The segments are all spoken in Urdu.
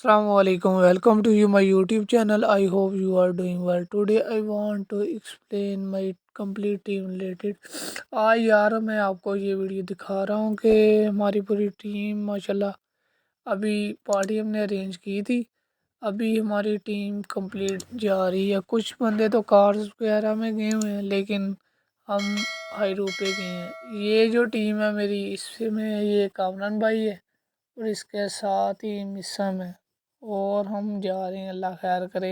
Assalamu alaikum. Welcome to you my YouTube channel. I hope you are doing well. Today I want to explain my complete team related. آج یار میں آپ کو یہ ویڈیو دکھا رہا ہوں کہ ہماری پوری ٹیم ماشاءاللہ ابھی پارٹی ہم نے ارینج کی تھی. ابھی ہماری ٹیم کمپلیٹ جا رہی ہے. کچھ بندے تو کارز وغیرہ میں گئے ہوئے ہیں لیکن ہم ہائی رو پہ گئے ہیں. یہ جو ٹیم ہے میری اس میں یہ کامران بھائی ہے اور اس کے ساتھ ہی مسم ہے اور ہم جا رہے ہیں. اللہ خیر کرے.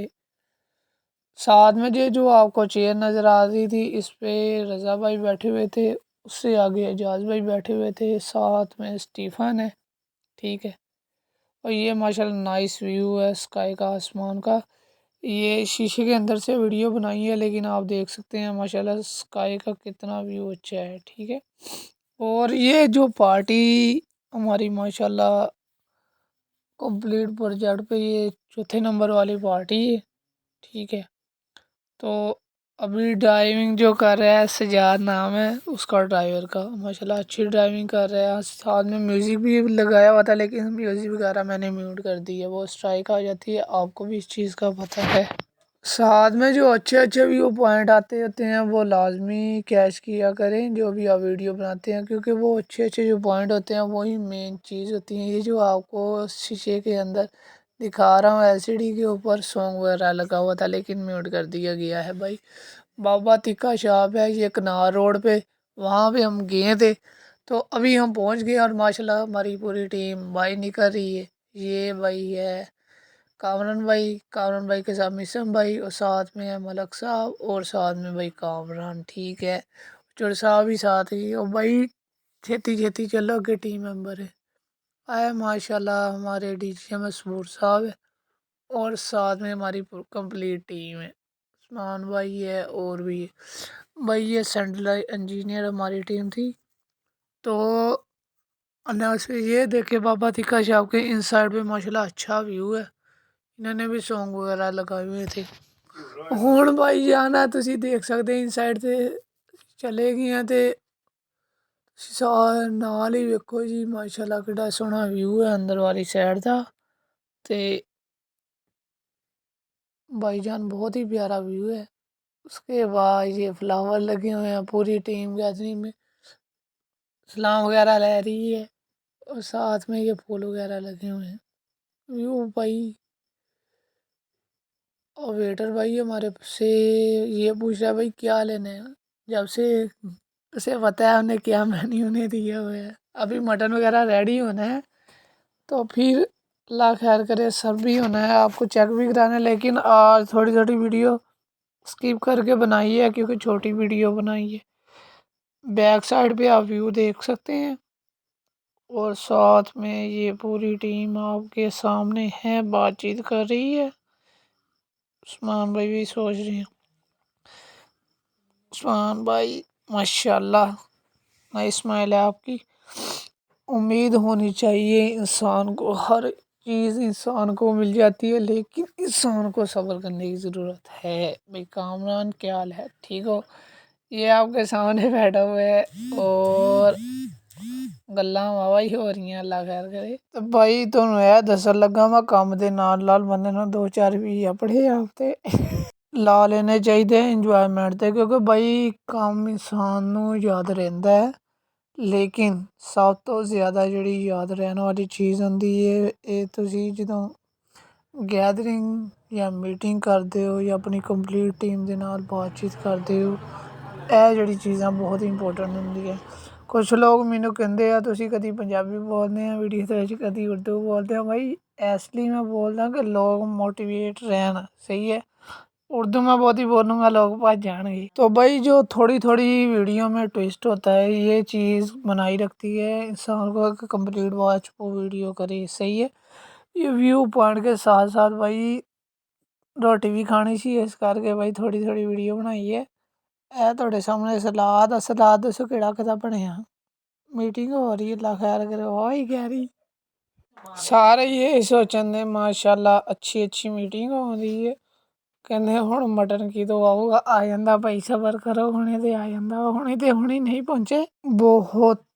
ساتھ میں جو آپ کو چیئر نظر آ رہی تھی اس پہ رضا بھائی بیٹھے ہوئے تھے. اس سے آگے اعجاز بھائی بیٹھے ہوئے تھے. ساتھ میں اسٹیفن ہے. ٹھیک ہے. اور یہ ماشاءاللہ نائس ویو ہے اسکائی کا, آسمان کا. یہ شیشے کے اندر سے ویڈیو بنائی ہے لیکن آپ دیکھ سکتے ہیں ماشاءاللہ اسکائی کا کتنا ویو اچھا ہے. ٹھیک ہے. اور یہ جو پارٹی ہماری ماشاءاللہ کمپلیٹ پروجیکٹ پہ یہ چوتھے نمبر والی پارٹی ہے. ٹھیک ہے. تو ابھی ڈرائیونگ جو کر رہا ہے سجاد نام ہے اس کا ڈرائیور کا, ماشاءاللہ اچھی ڈرائیونگ کر رہا ہے. ساتھ میں میوزک بھی لگایا ہوا تھا لیکن میوزک وغیرہ میں نے میوٹ کر دی ہے, وہ اسٹرائک آ جاتی ہے. آپ کو بھی اس چیز کا پتہ ہے. ساتھ میں جو اچھے اچھے ویو پوائنٹ آتے ہوتے ہیں وہ لازمی کیچ کیا کریں جو بھی آپ ویڈیو بناتے ہیں, کیونکہ وہ اچھے اچھے جو پوائنٹ ہوتے ہیں وہی مین چیز ہوتی ہیں. یہ جو آپ کو شیشے کے اندر دکھا رہا ہوں ایل سی ڈی کے اوپر سانگ وغیرہ لگا ہوا تھا لیکن میوٹ کر دیا گیا ہے. بھائی بابا تکا شاپ ہے یہ کنار روڈ پہ, وہاں پہ ہم گئے تھے. تو ابھی ہم پہنچ گئے اور ماشاءاللہ ہماری پوری ٹیم بائی نکل رہی ہے. یہ بھائی ہے کامران بھائی کے ساتھ مسم بھائی اور ساتھ میں ہے ملک صاحب اور ساتھ میں بھائی کامران. ٹھیک ہے. چڑ صاحب بھی ساتھ ہی. اور بھائی چھتی چھتی چلو کہ ٹیم ممبر ہے آئے ماشاءاللہ ہمارے ڈی جی مسعود صاحب ہے اور ساتھ میں ہماری کمپلیٹ ٹیم ہے. عثمان بھائی ہے اور بھی ہے. بھائی یہ سینٹرل انجینئر ہماری ٹیم تھی. تو اللہ سے یہ دیکھے بابا تکا شاپ کے ان سائڈ پہ ماشاءاللہ اچھا ویو ہے. انہوں نے بھی سانگ وغیرہ لگائے ہوئے تھے. ہوں بھائی جانا تسی دیکھ سکتے ان سائڈ سے چلے گئے ہیں تے نال ہی ویکھو جی ماشاءاللہ کیڈا سوہنا ویو ہے اندر والی سائڈ دا. تے بھائی جان بہت ہی پیارا ویو ہے. اس کے بعد یہ فلاور لگے ہوئے ہیں. پوری ٹیم گیدرنگ میں سلام وغیرہ لے رہی ہے اور ساتھ میں یہ پھول وغیرہ لگے ہوئے ہیں. ویو بھائی اور ویٹر بھائی ہمارے سے یہ پوچھ رہا ہے بھائی کیا لینا ہے, جب سے اسے پتہ ہے ہم نے کیا مینیو انہیں دیا ہوا ہے. ابھی مٹن وغیرہ ریڈی ہونا ہے تو پھر اللہ خیر کرے سب بھی ہونا ہے. آپ کو چیک بھی کرانا ہے لیکن آج تھوڑی تھوڑی ویڈیو اسکپ کر کے بنائی ہے کیونکہ چھوٹی ویڈیو بنائی ہے. بیک سائڈ پہ آپ ویو دیکھ سکتے ہیں اور ساتھ میں یہ پوری ٹیم آپ کے سامنے ہے بات چیت کر رہی ہے. عثمان بھائی بھی سوچ رہے ہیں. عثمان بھائی ماشاءاللہ نائس اسمائل ہے آپ کی. امید ہونی چاہیے انسان کو, ہر چیز انسان کو مل جاتی ہے لیکن انسان کو صبر کرنے کی ضرورت ہے. بھائی کامران کیا حال ہے, ٹھیک ہو؟ یہ آپ کے سامنے بیٹھا ہوا ہے اور گلاں واہی ہو رہی ہیں. اللہ خیر کرے. تو بھائی تمہیں یہ دسن لگا میں کام دے نال نال بندے نے دو چار بھی پڑھے آپ تے لا لینے چاہیے انجوائمنٹ تے, کیونکہ بھائی کام انسان نو یاد رہندا ہے لیکن سب تو زیادہ جڑی یاد رہن والی چیز ہوندی ہے یہ تسی جدوں گیدرنگ یا میٹنگ کرتے ہو یا اپنی کمپلیٹ ٹیم دے نال بات چیت کرتے ہو, ਇਹ ਜਿਹੜੀ ਚੀਜ਼ਾਂ ਬਹੁਤ ਇੰਪੋਰਟੈਂਟ ਹੁੰਦੀਆਂ. ਕੁਛ ਲੋਕ ਮੈਨੂੰ ਕਹਿੰਦੇ ਆ ਤੁਸੀਂ ਕਦੀ ਪੰਜਾਬੀ ਬੋਲਦੇ ਆ ਵੀਡੀਓ ਦੇ ਵਿੱਚ ਕਦੀ ਉਰਦੂ ਬੋਲਦੇ ਆ. ਭਾਈ ਇਸ ਲਈ ਮੈਂ ਬੋਲਦਾ ਕਿ ਲੋਕ ਮੋਟੀਵੇਟ ਰਹਿਣ. ਸਹੀ ہے. اردو میں بہت ہی بولوں گا لوگ بھاج جان گے. تو بھائی جو تھوڑی تھوڑی ویڈیو میں ٹویسٹ ہوتا ہے یہ چیز بنائی رکھتی ہے انسان کو کہ کمپلیٹ واچ وہ ویڈیو کرے. صحیح ہے. یہ ویو پوائنٹ کے ساتھ ساتھ بھائی روٹی بھی کھانی سی اس کر کے بھائی تھوڑی تھوڑی ویڈیو بنائی ہے. اے تھوڑے سامنے سلاد دسو کیڑا کدا بنیا. میٹنگ ہو رہی ہے اللہ خیر کرے. وہی کہہ رہی سارے یہ سوچن دے ماشاءاللہ اچھی اچھی میٹنگ ہو رہی ہے. ਕਹਿੰਦੇ ਹੁਣ ਮਟਨ ਕਿਦੋਂ ਆਊਗਾ, ਆ ਜਾਂਦਾ ਭਾਈ ਸਬਰ ਕਰੋ ਹੁਣੇ ਤੇ ਆ ਜਾਂਦਾ ਹੁਣੇ ਤੇ ਹੁਣੇ ਨਹੀਂ ਪਹੁੰਚੇ. ਬਹੁਤ